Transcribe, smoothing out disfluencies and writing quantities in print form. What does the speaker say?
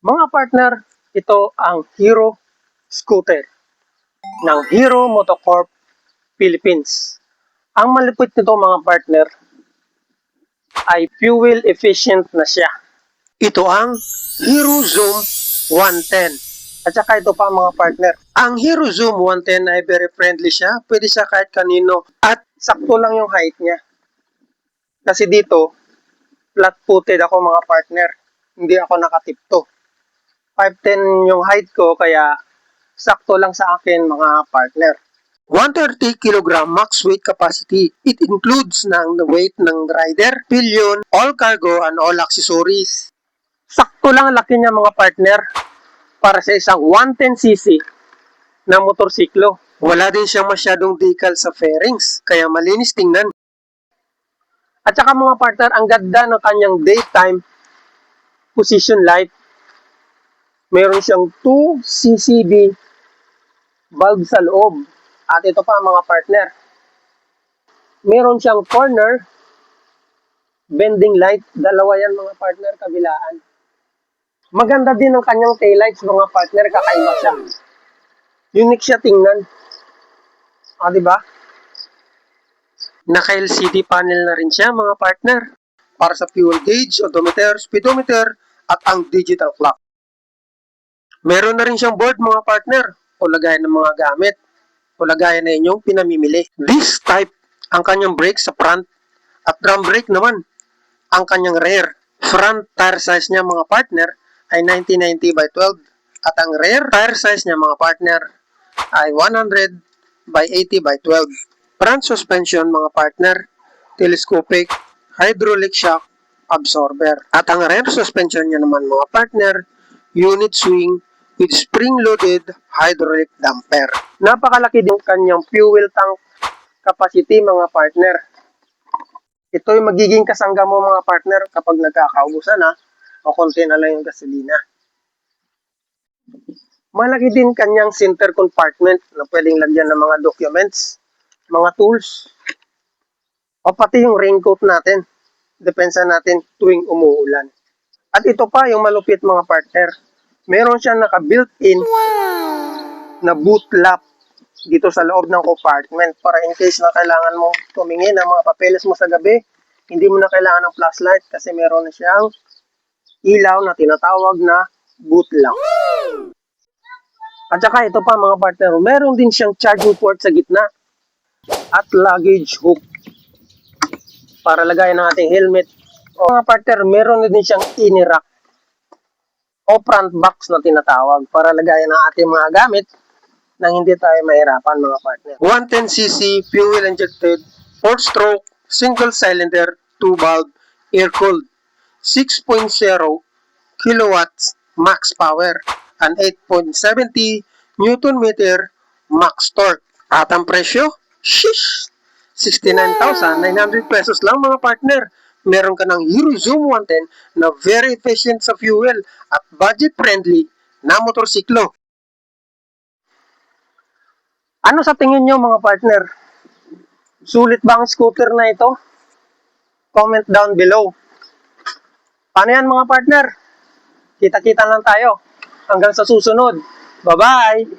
Mga partner, ito ang Hero Scooter ng Hero Motocorp Philippines. Ang malupit nito mga partner ay fuel efficient na siya. Ito ang Hero Zoom 110. At saka ito pa mga partner. Ang Hero Zoom 110 ay very friendly siya. Pwede siya kahit kanino. At sakto lang yung height niya. Kasi dito, flat-footed ako mga partner. Hindi ako nakatipto. 5'10 yung height ko kaya sakto lang sa akin mga partner. 130 kg max weight capacity. It includes ng weight ng rider, pillion, all cargo, and all accessories. Sakto lang ang laki niya mga partner para sa isang 110cc na motorsiklo. Wala din siyang masyadong decal sa fairings, kaya malinis tingnan. At saka mga partner, ang ganda ng kanyang daytime position light. Meron siyang 2 CCD bulb sa loob. At ito pa mga partner, meron siyang corner bending light. Dalawa yan mga partner, kabilaan. Maganda din ang kanyang taillights mga partner, kakaiba siya. Unique siya tingnan. Diba? Naka-LCD panel na rin siya mga partner para sa fuel gauge, odometer, speedometer at ang digital clock. Meron na rin siyang board mga partner o lagayan ng mga gamit o lagayan na inyong pinamimili. This type ang kanyang brake sa front at drum brake naman ang kanyang rear. Front tire size niya mga partner ay 90/90 by 12 at ang rear tire size niya mga partner ay 100/80 by 12. Front suspension mga partner, telescopic, hydraulic shock absorber. At ang rear suspension niya naman mga partner, unit swing with spring-loaded hydraulic damper. Napakalaki din kanyang fuel tank capacity mga partner. Ito yung magiging kasangga mo mga partner kapag nagkakaubusan o konti na lang yung gasolina. Malaki din kanyang center compartment na pwedeng lagyan ng mga documents, mga tools, o pati yung raincoat natin. Depensa natin tuwing umuulan. At ito pa yung malupit mga partner. Meron siyang naka-built-in na boot lamp dito sa loob ng compartment para in case na kailangan mo tumingin ng mga papeles mo sa gabi, hindi mo na kailangan ng flashlight kasi meron na siyang ilaw na tinatawag na boot lamp. At saka ito pa mga partner, meron din siyang charging port sa gitna at luggage hook para lagayan ng ating helmet. O mga partner, meron din siyang inirack o front box na tinatawag para lagayan ng ating mga gamit nang hindi tayo mahirapan mga partner. 110cc fuel injected 4-stroke single cylinder 2-valve air-cooled 6.0 kilowatts max power and 8.70 Newton meter max torque. At ang presyo, shish! 69,900 pesos lang mga partner. Meron ka ng Hero Zoom 110 na very efficient sa fuel at budget-friendly na motorsiklo. Ano sa tingin nyo mga partner? Sulit ba ang scooter na ito? Comment down below. Paano yan mga partner? Kita-kita lang tayo. Hanggang sa susunod. Bye-bye!